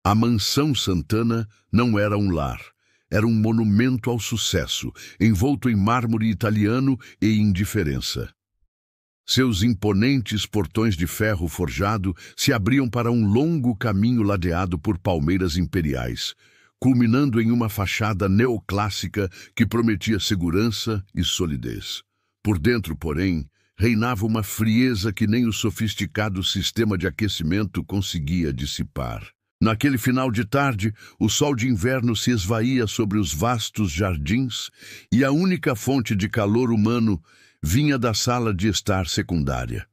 A mansão Santana não era um lar. Era um monumento ao sucesso, envolto em mármore italiano e indiferença. Seus imponentes portões de ferro forjado se abriam para um longo caminho ladeado por palmeiras imperiais, culminando em uma fachada neoclássica que prometia segurança e solidez. Por dentro, porém, reinava uma frieza que nem o sofisticado sistema de aquecimento conseguia dissipar. Naquele final de tarde, o sol de inverno se esvaía sobre os vastos jardins e a única fonte de calor humano vinha da sala de estar secundária.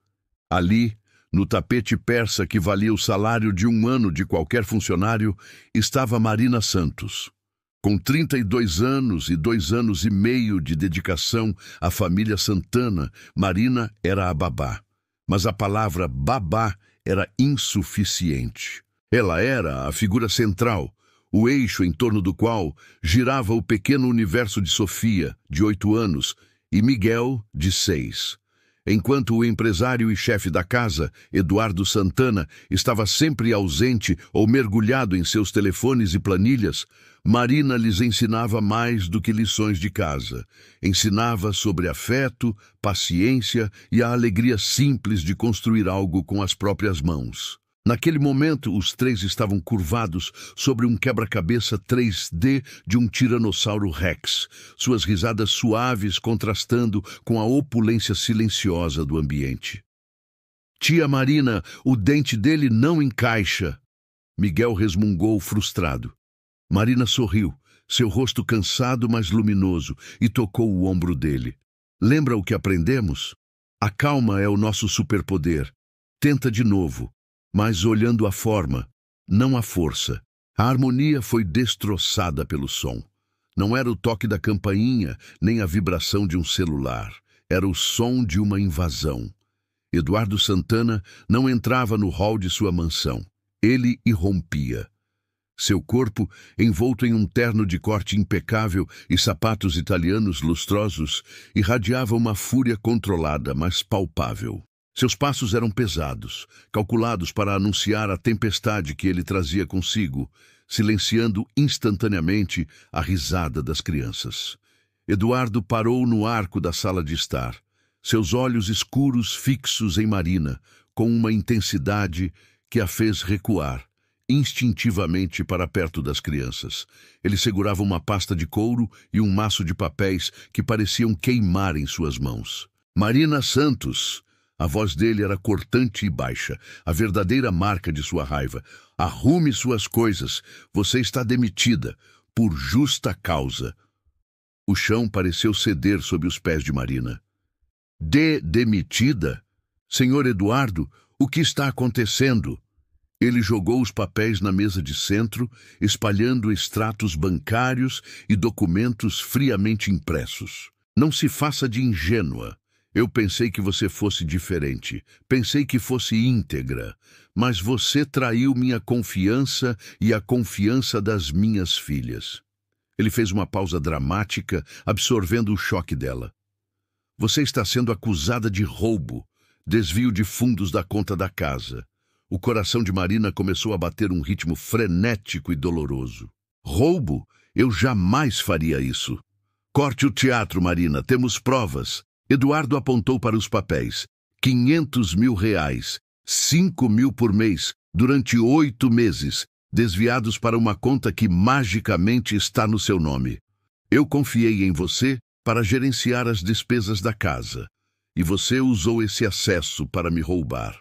Ali, no tapete persa que valia o salário de um ano de qualquer funcionário, estava Marina Santos. Com 32 anos e 2 anos e meio de dedicação à família Santana, Marina era a babá. Mas a palavra babá era insuficiente. Ela era a figura central, o eixo em torno do qual girava o pequeno universo de Sofia, de 8 anos, e Miguel, de 6. Enquanto o empresário e chefe da casa, Eduardo Santana, estava sempre ausente ou mergulhado em seus telefones e planilhas, Marina lhes ensinava mais do que lições de casa. Ensinava sobre afeto, paciência e a alegria simples de construir algo com as próprias mãos. Naquele momento, os três estavam curvados sobre um quebra-cabeça 3D de um tiranossauro Rex, suas risadas suaves contrastando com a opulência silenciosa do ambiente. Tia Marina, o dente dele não encaixa. Miguel resmungou frustrado. Marina sorriu, seu rosto cansado mas luminoso, e tocou o ombro dele. Lembra o que aprendemos? A calma é o nosso superpoder. Tenta de novo. Mas olhando a forma, não a força. A harmonia foi destroçada pelo som. Não era o toque da campainha, nem a vibração de um celular. Era o som de uma invasão. Eduardo Santana não entrava no hall de sua mansão. Ele irrompia. Seu corpo, envolto em um terno de corte impecável e sapatos italianos lustrosos, irradiava uma fúria controlada, mas palpável. Seus passos eram pesados, calculados para anunciar a tempestade que ele trazia consigo, silenciando instantaneamente a risada das crianças. Eduardo parou no arco da sala de estar, seus olhos escuros fixos em Marina, com uma intensidade que a fez recuar, instintivamente para perto das crianças. Ele segurava uma pasta de couro e um maço de papéis que pareciam queimar em suas mãos. Marina Santos! A voz dele era cortante e baixa, a verdadeira marca de sua raiva. Arrume suas coisas. Você está demitida, por justa causa. O chão pareceu ceder sob os pés de Marina. Demitida? Senhor Eduardo, o que está acontecendo? Ele jogou os papéis na mesa de centro, espalhando extratos bancários e documentos friamente impressos. Não se faça de ingênua. Eu pensei que você fosse diferente, pensei que fosse íntegra, mas você traiu minha confiança e a confiança das minhas filhas. Ele fez uma pausa dramática, absorvendo o choque dela. Você está sendo acusada de roubo, desvio de fundos da conta da casa. O coração de Marina começou a bater um ritmo frenético e doloroso. Roubo? Eu jamais faria isso. Corte o teatro, Marina, temos provas. Eduardo apontou para os papéis. 500 mil reais, 5 mil por mês, durante 8 meses, desviados para uma conta que magicamente está no seu nome. Eu confiei em você para gerenciar as despesas da casa, e você usou esse acesso para me roubar.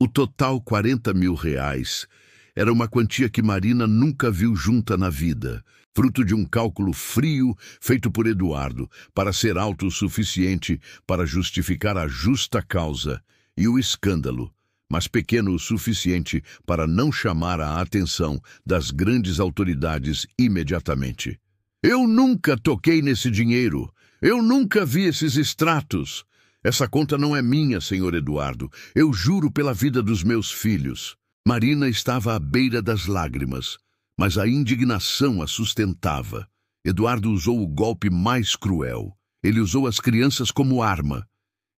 O total 40 mil reais era uma quantia que Marina nunca viu junta na vida, fruto de um cálculo frio feito por Eduardo para ser autossuficiente para justificar a justa causa e o escândalo, mas pequeno o suficiente para não chamar a atenção das grandes autoridades imediatamente. Eu nunca toquei nesse dinheiro. Eu nunca vi esses extratos. Essa conta não é minha, senhor Eduardo. Eu juro pela vida dos meus filhos. Marina estava à beira das lágrimas, mas a indignação a sustentava. Eduardo usou o golpe mais cruel. Ele usou as crianças como arma.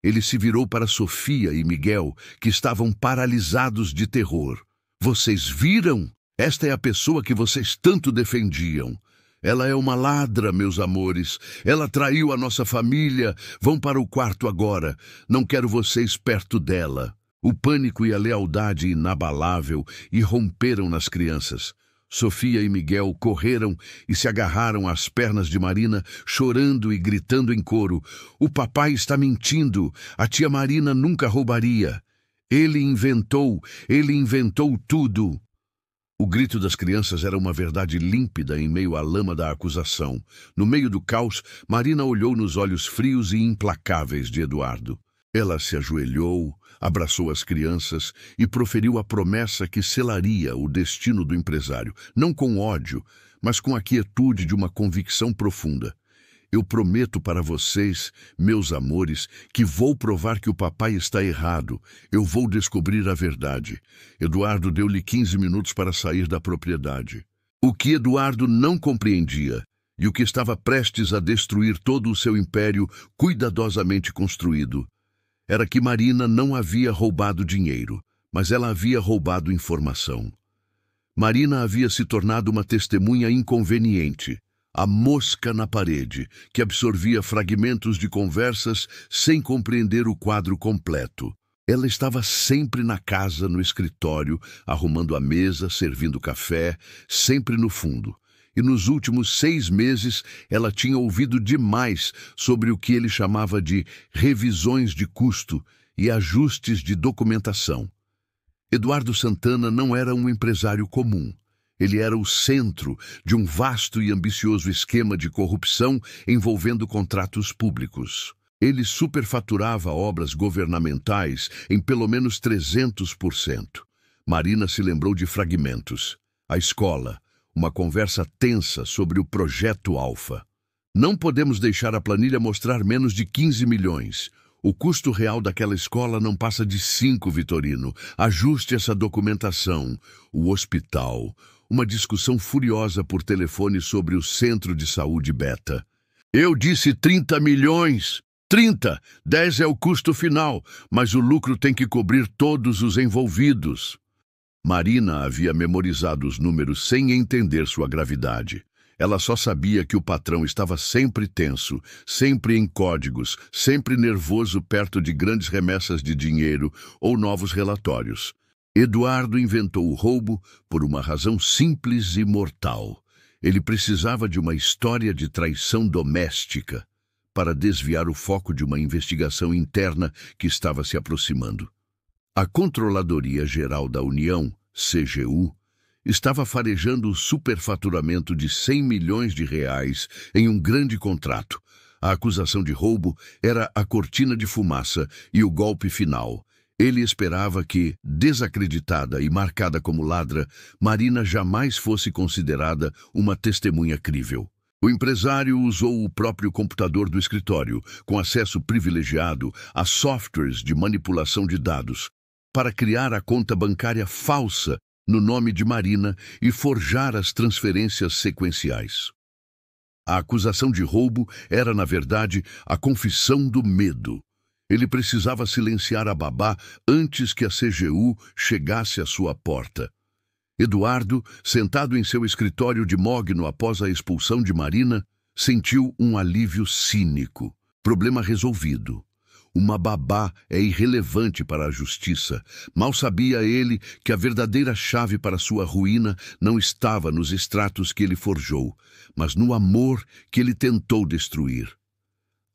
Ele se virou para Sofia e Miguel, que estavam paralisados de terror. Vocês viram? Esta é a pessoa que vocês tanto defendiam. Ela é uma ladra, meus amores. Ela traiu a nossa família. Vão para o quarto agora. Não quero vocês perto dela." O pânico e a lealdade inabalável irromperam nas crianças. Sofia e Miguel correram e se agarraram às pernas de Marina, chorando e gritando em coro: "O papai está mentindo! A tia Marina nunca roubaria! Ele inventou tudo!" O grito das crianças era uma verdade límpida em meio à lama da acusação. No meio do caos, Marina olhou nos olhos frios e implacáveis de Eduardo. Ela se ajoelhou, abraçou as crianças e proferiu a promessa que selaria o destino do empresário, não com ódio, mas com a quietude de uma convicção profunda. "Eu prometo para vocês, meus amores, que vou provar que o papai está errado. Eu vou descobrir a verdade." Eduardo deu-lhe 15 minutos para sair da propriedade. O que Eduardo não compreendia, e o que estava prestes a destruir todo o seu império cuidadosamente construído, era que Marina não havia roubado dinheiro, mas ela havia roubado informação. Marina havia se tornado uma testemunha inconveniente, a mosca na parede, que absorvia fragmentos de conversas sem compreender o quadro completo. Ela estava sempre na casa, no escritório, arrumando a mesa, servindo café, sempre no fundo. E nos últimos 6 meses ela tinha ouvido demais sobre o que ele chamava de revisões de custo e ajustes de documentação. Eduardo Santana não era um empresário comum. Ele era o centro de um vasto e ambicioso esquema de corrupção envolvendo contratos públicos. Ele superfaturava obras governamentais em pelo menos 300%. Marina se lembrou de fragmentos. A escola. Uma conversa tensa sobre o Projeto Alfa. "Não podemos deixar a planilha mostrar menos de 15 milhões. O custo real daquela escola não passa de 5, Vitorino. Ajuste essa documentação." O hospital. Uma discussão furiosa por telefone sobre o Centro de Saúde Beta. "Eu disse 30 milhões! 30! 10 é o custo final, mas o lucro tem que cobrir todos os envolvidos." Marina havia memorizado os números sem entender sua gravidade. Ela só sabia que o patrão estava sempre tenso, sempre em códigos, sempre nervoso perto de grandes remessas de dinheiro ou novos relatórios. Eduardo inventou o roubo por uma razão simples e mortal. Ele precisava de uma história de traição doméstica para desviar o foco de uma investigação interna que estava se aproximando. A Controladoria Geral da União, CGU, estava farejando o superfaturamento de 100 milhões de reais em um grande contrato. A acusação de roubo era a cortina de fumaça e o golpe final. Ele esperava que, desacreditada e marcada como ladra, Marina jamais fosse considerada uma testemunha crível. O empresário usou o próprio computador do escritório, com acesso privilegiado a softwares de manipulação de dados, para criar a conta bancária falsa no nome de Marina e forjar as transferências sequenciais. A acusação de roubo era, na verdade, a confissão do medo. Ele precisava silenciar a babá antes que a CGU chegasse à sua porta. Eduardo, sentado em seu escritório de mogno após a expulsão de Marina, sentiu um alívio cínico. Problema resolvido. Uma babá é irrelevante para a justiça. Mal sabia ele que a verdadeira chave para sua ruína não estava nos extratos que ele forjou, mas no amor que ele tentou destruir.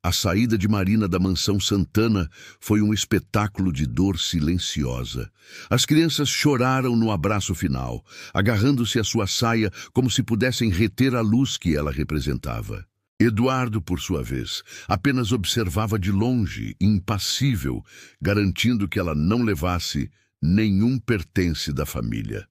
A saída de Marina da mansão Santana foi um espetáculo de dor silenciosa. As crianças choraram no abraço final, agarrando-se à sua saia como se pudessem reter a luz que ela representava. Eduardo, por sua vez, apenas observava de longe, impassível, garantindo que ela não levasse nenhum pertence da família.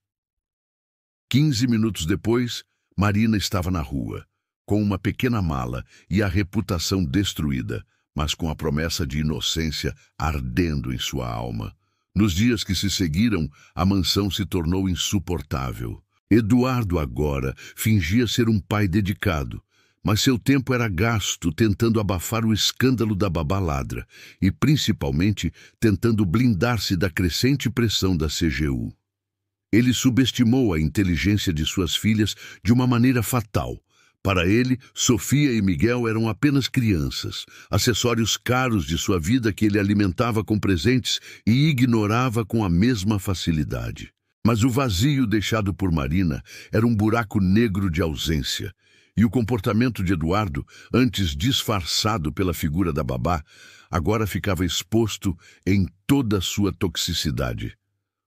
15 minutos depois, Marina estava na rua, com uma pequena mala e a reputação destruída, mas com a promessa de inocência ardendo em sua alma. Nos dias que se seguiram, a mansão se tornou insuportável. Eduardo agora fingia ser um pai dedicado, mas seu tempo era gasto tentando abafar o escândalo da babá ladra e, principalmente, tentando blindar-se da crescente pressão da CGU. Ele subestimou a inteligência de suas filhas de uma maneira fatal. Para ele, Sofia e Miguel eram apenas crianças, acessórios caros de sua vida que ele alimentava com presentes e ignorava com a mesma facilidade. Mas o vazio deixado por Marina era um buraco negro de ausência, e o comportamento de Eduardo, antes disfarçado pela figura da babá, agora ficava exposto em toda a sua toxicidade.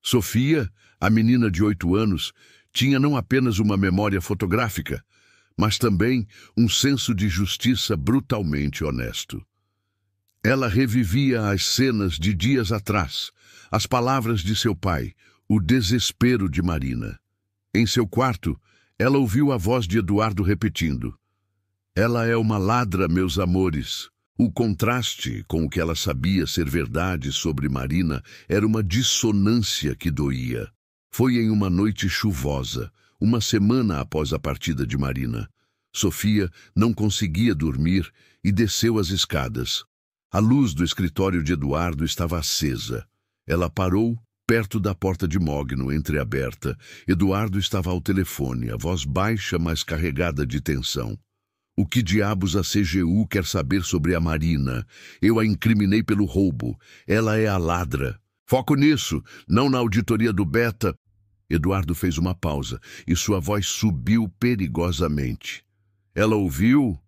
Sofia, a menina de 8 anos, tinha não apenas uma memória fotográfica, mas também um senso de justiça brutalmente honesto. Ela revivia as cenas de dias atrás, as palavras de seu pai, o desespero de Marina. Em seu quarto, ela ouviu a voz de Eduardo repetindo: "Ela é uma ladra, meus amores." O contraste com o que ela sabia ser verdade sobre Marina era uma dissonância que doía. Foi em uma noite chuvosa, uma semana após a partida de Marina. Sofia não conseguia dormir e desceu as escadas. A luz do escritório de Eduardo estava acesa. Ela parou perto da porta de mogno, entreaberta. Eduardo estava ao telefone, a voz baixa, mas carregada de tensão. "O que diabos a CGU quer saber sobre a Marina? Eu a incriminei pelo roubo. Ela é a ladra. Foco nisso, não na auditoria do Beta." Eduardo fez uma pausa e sua voz subiu perigosamente. "Ela ouviu?"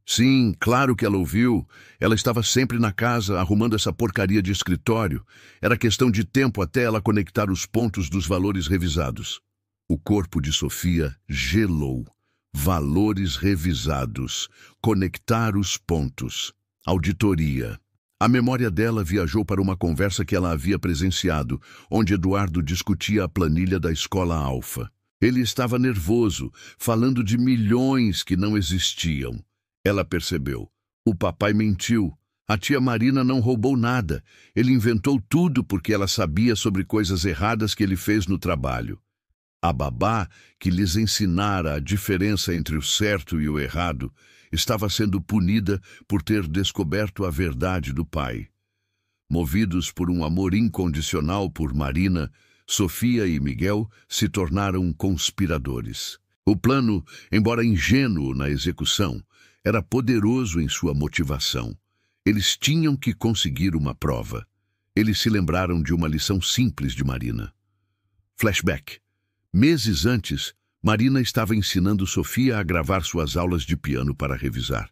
"Sim, claro que ela ouviu. Ela estava sempre na casa, arrumando essa porcaria de escritório. Era questão de tempo até ela conectar os pontos dos valores revisados." O corpo de Sofia gelou. Valores revisados. Conectar os pontos. Auditoria. A memória dela viajou para uma conversa que ela havia presenciado, onde Eduardo discutia a planilha da escola Alfa. Ele estava nervoso, falando de milhões que não existiam. Ela percebeu. O papai mentiu. A tia Marina não roubou nada. Ele inventou tudo porque ela sabia sobre coisas erradas que ele fez no trabalho. A babá, que lhes ensinara a diferença entre o certo e o errado, estava sendo punida por ter descoberto a verdade do pai. Movidos por um amor incondicional por Marina, Sofia e Miguel se tornaram conspiradores. O plano, embora ingênuo na execução, era poderoso em sua motivação. Eles tinham que conseguir uma prova. Eles se lembraram de uma lição simples de Marina. Flashback. Meses antes, Marina estava ensinando Sofia a gravar suas aulas de piano para revisar.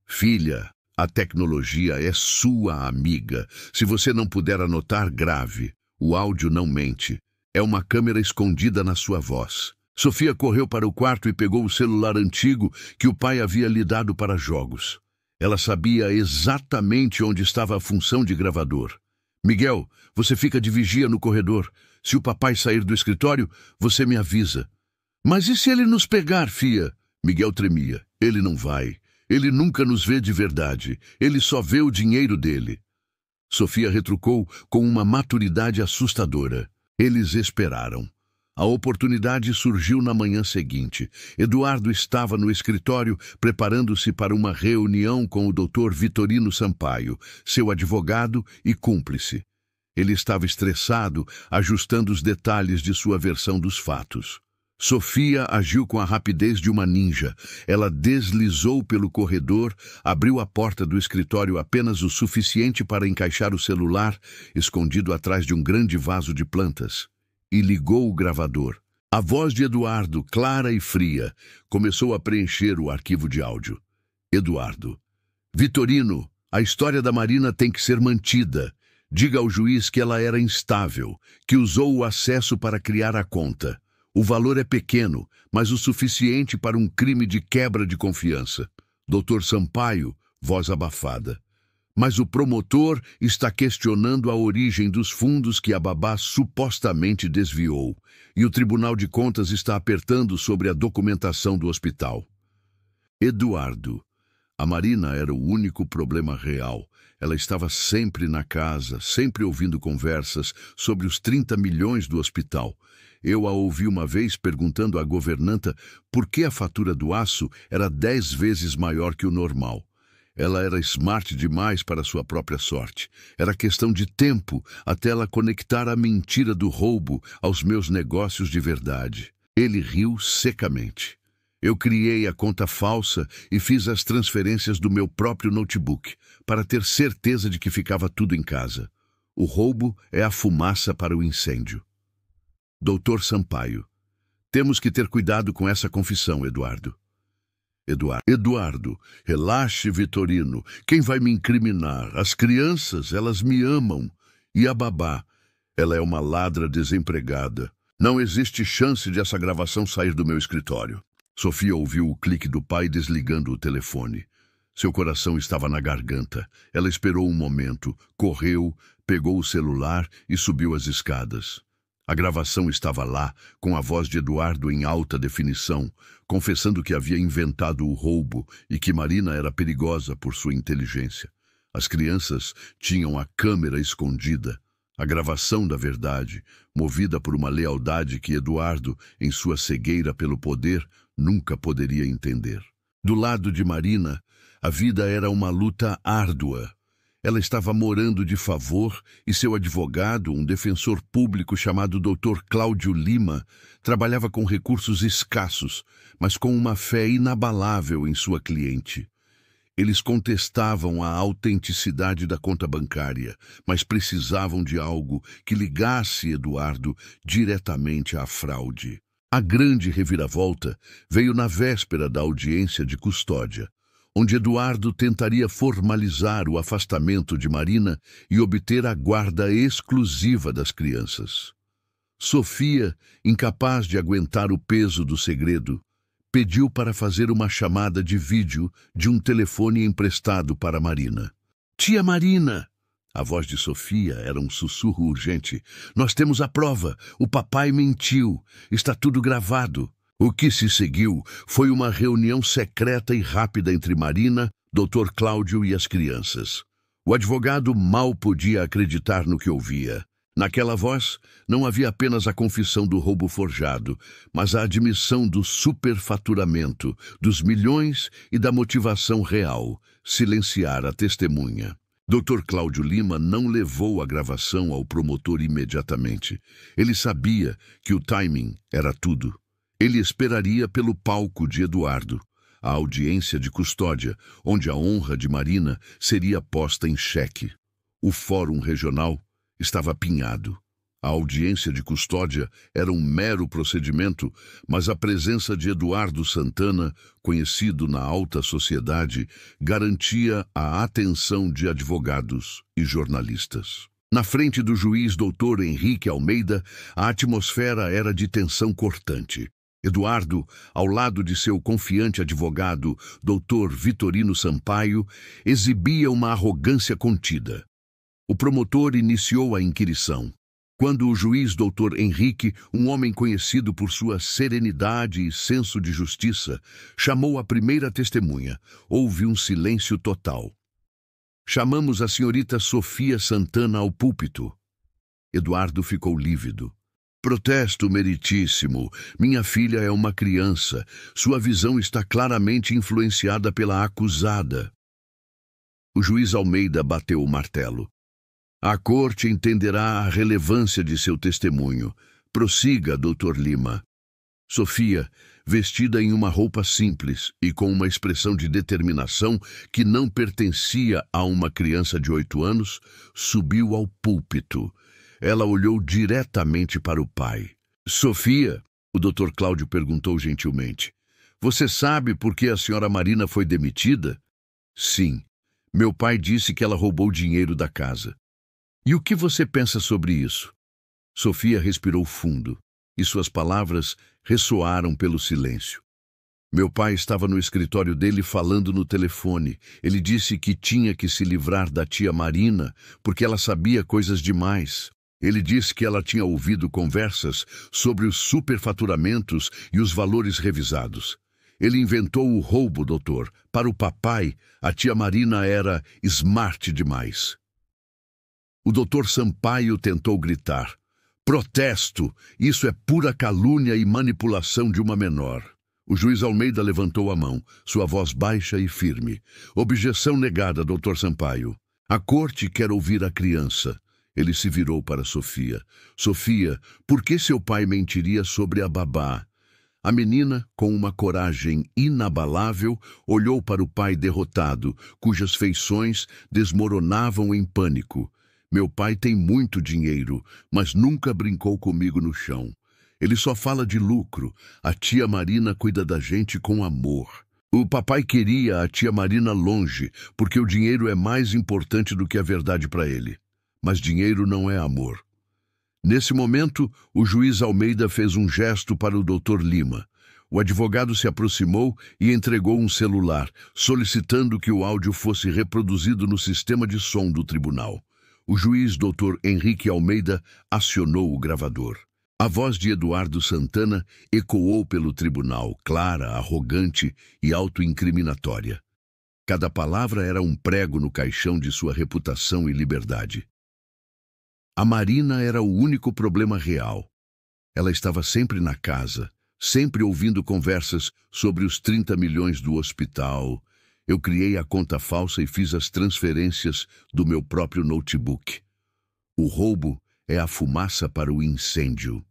"Filha, a tecnologia é sua amiga. Se você não puder anotar, grave. O áudio não mente. É uma câmera escondida na sua voz." Sofia correu para o quarto e pegou o celular antigo que o pai havia lhe dado para jogos. Ela sabia exatamente onde estava a função de gravador. "Miguel, você fica de vigia no corredor. Se o papai sair do escritório, você me avisa." "Mas e se ele nos pegar, fia?" Miguel tremia. "Ele não vai. Ele nunca nos vê de verdade. Ele só vê o dinheiro dele." Sofia retrucou com uma maturidade assustadora. Eles esperaram. A oportunidade surgiu na manhã seguinte. Eduardo estava no escritório preparando-se para uma reunião com o Dr. Vitorino Sampaio, seu advogado e cúmplice. Ele estava estressado, ajustando os detalhes de sua versão dos fatos. Sofia agiu com a rapidez de uma ninja. Ela deslizou pelo corredor, abriu a porta do escritório apenas o suficiente para encaixar o celular, escondido atrás de um grande vaso de plantas, e ligou o gravador. A voz de Eduardo, clara e fria, começou a preencher o arquivo de áudio. Eduardo: "Vitorino, a história da Marina tem que ser mantida. Diga ao juiz que ela era instável, que usou o acesso para criar a conta. O valor é pequeno, mas o suficiente para um crime de quebra de confiança." Dr. Sampaio, voz abafada: "Mas o promotor está questionando a origem dos fundos que a babá supostamente desviou, e o Tribunal de Contas está apertando sobre a documentação do hospital." Eduardo: "A Marina era o único problema real. Ela estava sempre na casa, sempre ouvindo conversas sobre os 30 milhões do hospital. Eu a ouvi uma vez perguntando à governanta por que a fatura do aço era 10 vezes maior que o normal. Ela era smart demais para sua própria sorte. Era questão de tempo até ela conectar a mentira do roubo aos meus negócios de verdade. Ele riu secamente. Eu criei a conta falsa e fiz as transferências do meu próprio notebook, para ter certeza de que ficava tudo em casa. O roubo é a fumaça para o incêndio. Doutor Sampaio. Temos que ter cuidado com essa confissão, Eduardo. Eduardo, relaxe, Vitorino. Quem vai me incriminar? As crianças, elas me amam. E a babá? Ela é uma ladra desempregada. Não existe chance de essa gravação sair do meu escritório. Sofia ouviu o clique do pai desligando o telefone. Seu coração estava na garganta. Ela esperou um momento, correu, pegou o celular e subiu as escadas. A gravação estava lá, com a voz de Eduardo em alta definição, confessando que havia inventado o roubo e que Marina era perigosa por sua inteligência. As crianças tinham a câmera escondida. A gravação da verdade, movida por uma lealdade que Eduardo, em sua cegueira pelo poder, nunca poderia entender. Do lado de Marina, a vida era uma luta árdua. Ela estava morando de favor e seu advogado, um defensor público chamado Dr. Cláudio Lima, trabalhava com recursos escassos, mas com uma fé inabalável em sua cliente. Eles contestavam a autenticidade da conta bancária, mas precisavam de algo que ligasse Eduardo diretamente à fraude. A grande reviravolta veio na véspera da audiência de custódia, onde Eduardo tentaria formalizar o afastamento de Marina e obter a guarda exclusiva das crianças. Sofia, incapaz de aguentar o peso do segredo, pediu para fazer uma chamada de vídeo de um telefone emprestado para Marina. Tia Marina! A voz de Sofia era um sussurro urgente. Nós temos a prova. O papai mentiu. Está tudo gravado. O que se seguiu foi uma reunião secreta e rápida entre Marina, Dr. Cláudio e as crianças. O advogado mal podia acreditar no que ouvia. Naquela voz, não havia apenas a confissão do roubo forjado, mas a admissão do superfaturamento, dos milhões e da motivação real, silenciar a testemunha. Dr. Cláudio Lima não levou a gravação ao promotor imediatamente. Ele sabia que o timing era tudo. Ele esperaria pelo palco de Eduardo, a audiência de custódia, onde a honra de Marina seria posta em xeque. O Fórum Regional estava apinhado. A audiência de custódia era um mero procedimento, mas a presença de Eduardo Santana, conhecido na alta sociedade, garantia a atenção de advogados e jornalistas. Na frente do juiz Dr. Henrique Almeida, a atmosfera era de tensão cortante. Eduardo, ao lado de seu confiante advogado, Dr. Vitorino Sampaio, exibia uma arrogância contida. O promotor iniciou a inquirição. Quando o juiz Dr. Henrique, um homem conhecido por sua serenidade e senso de justiça, chamou a primeira testemunha, houve um silêncio total. Chamamos a senhorita Sofia Santana ao púlpito. Eduardo ficou lívido. Protesto, meritíssimo. Minha filha é uma criança. Sua visão está claramente influenciada pela acusada. O juiz Almeida bateu o martelo. A corte entenderá a relevância de seu testemunho. Prossiga, Dr. Lima. Sofia, vestida em uma roupa simples e com uma expressão de determinação que não pertencia a uma criança de 8 anos, subiu ao púlpito. Ela olhou diretamente para o pai. Sofia, o Dr. Cláudio perguntou gentilmente, você sabe por que a senhora Marina foi demitida? Sim. Meu pai disse que ela roubou dinheiro da casa. E o que você pensa sobre isso? Sofia respirou fundo, e suas palavras ressoaram pelo silêncio. Meu pai estava no escritório dele falando no telefone. Ele disse que tinha que se livrar da tia Marina, porque ela sabia coisas demais. Ele disse que ela tinha ouvido conversas sobre os superfaturamentos e os valores revisados. Ele inventou o roubo, doutor. Para o papai, a tia Marina era smart demais. O doutor Sampaio tentou gritar. Protesto! Isso é pura calúnia e manipulação de uma menor. O juiz Almeida levantou a mão, sua voz baixa e firme. Objeção negada, Dr. Sampaio. A corte quer ouvir a criança. Ele se virou para Sofia. Sofia, por que seu pai mentiria sobre a babá? A menina, com uma coragem inabalável, olhou para o pai derrotado, cujas feições desmoronavam em pânico. Meu pai tem muito dinheiro, mas nunca brincou comigo no chão. Ele só fala de lucro. A tia Marina cuida da gente com amor. O papai queria a tia Marina longe, porque o dinheiro é mais importante do que a verdade para ele. Mas dinheiro não é amor. Nesse momento, o juiz Almeida fez um gesto para o Dr. Lima. O advogado se aproximou e entregou um celular, solicitando que o áudio fosse reproduzido no sistema de som do tribunal. O juiz Dr. Henrique Almeida acionou o gravador. A voz de Eduardo Santana ecoou pelo tribunal, clara, arrogante e autoincriminatória. Cada palavra era um prego no caixão de sua reputação e liberdade. A Marina era o único problema real. Ela estava sempre na casa, sempre ouvindo conversas sobre os 30 milhões do hospital. Eu criei a conta falsa e fiz as transferências do meu próprio notebook. O roubo é a fumaça para o incêndio.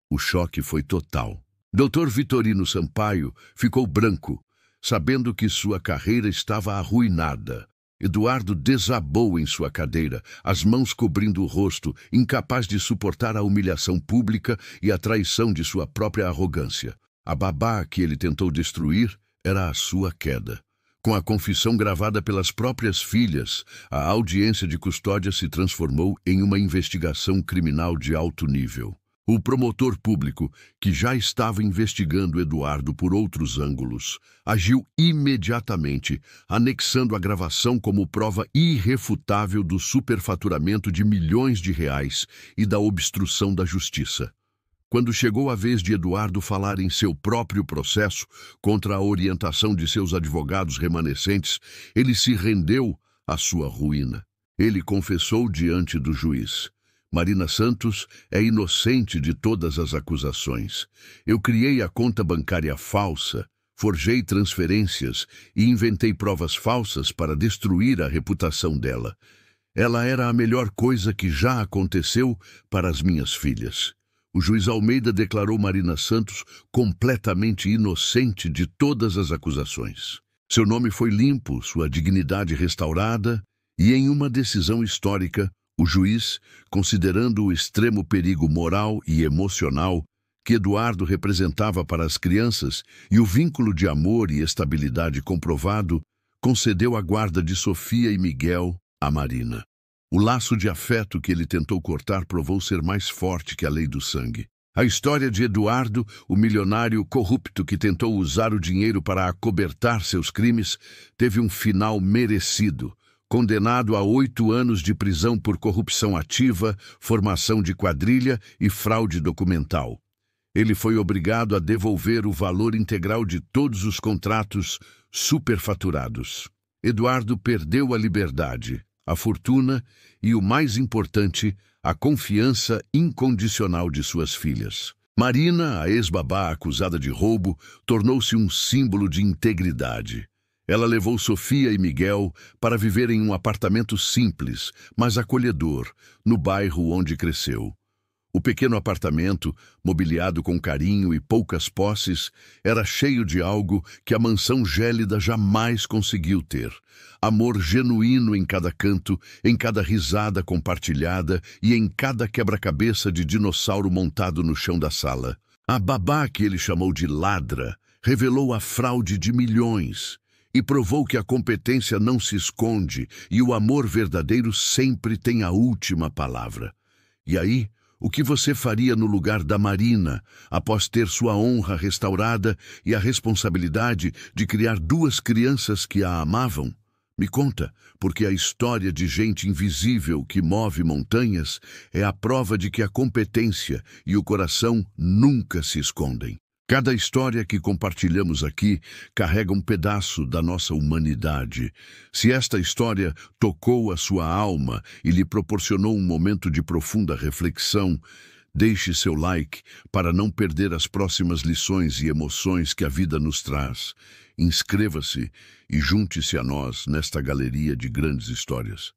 O choque foi total. Dr. Vitorino Sampaio ficou branco, sabendo que sua carreira estava arruinada. Eduardo desabou em sua cadeira, as mãos cobrindo o rosto, incapaz de suportar a humilhação pública e a traição de sua própria arrogância. A babá que ele tentou destruir era a sua queda. Com a confissão gravada pelas próprias filhas, a audiência de custódia se transformou em uma investigação criminal de alto nível. O promotor público, que já estava investigando Eduardo por outros ângulos, agiu imediatamente, anexando a gravação como prova irrefutável do superfaturamento de milhões de reais e da obstrução da justiça. Quando chegou a vez de Eduardo falar em seu próprio processo contra a orientação de seus advogados remanescentes, ele se rendeu à sua ruína. Ele confessou diante do juiz: Marina Santos é inocente de todas as acusações. Eu criei a conta bancária falsa, forjei transferências e inventei provas falsas para destruir a reputação dela. Ela era a melhor coisa que já aconteceu para as minhas filhas. O juiz Almeida declarou Marina Santos completamente inocente de todas as acusações. Seu nome foi limpo, sua dignidade restaurada, e em uma decisão histórica, o juiz, considerando o extremo perigo moral e emocional que Eduardo representava para as crianças e o vínculo de amor e estabilidade comprovado, concedeu a guarda de Sofia e Miguel a Marina. O laço de afeto que ele tentou cortar provou ser mais forte que a lei do sangue. A história de Eduardo, o milionário corrupto que tentou usar o dinheiro para acobertar seus crimes, teve um final merecido. Condenado a 8 anos de prisão por corrupção ativa, formação de quadrilha e fraude documental. Ele foi obrigado a devolver o valor integral de todos os contratos superfaturados. Eduardo perdeu a liberdade, a fortuna e, o mais importante, a confiança incondicional de suas filhas. Marina, a ex-babá acusada de roubo, tornou-se um símbolo de integridade. Ela levou Sofia e Miguel para viver em um apartamento simples, mas acolhedor, no bairro onde cresceu. O pequeno apartamento, mobiliado com carinho e poucas posses, era cheio de algo que a mansão gélida jamais conseguiu ter. Amor genuíno em cada canto, em cada risada compartilhada e em cada quebra-cabeça de dinossauro montado no chão da sala. A babá, que ele chamou de ladra, revelou a fraude de milhões e provou que a competência não se esconde e o amor verdadeiro sempre tem a última palavra. E aí, o que você faria no lugar da Marina, após ter sua honra restaurada e a responsabilidade de criar 2 crianças que a amavam? Me conta, porque a história de gente invisível que move montanhas é a prova de que a competência e o coração nunca se escondem. Cada história que compartilhamos aqui carrega um pedaço da nossa humanidade. Se esta história tocou a sua alma e lhe proporcionou um momento de profunda reflexão, Deixe seu like para não perder as próximas lições e emoções que a vida nos traz. Inscreva-se e junte-se a nós nesta galeria de grandes histórias.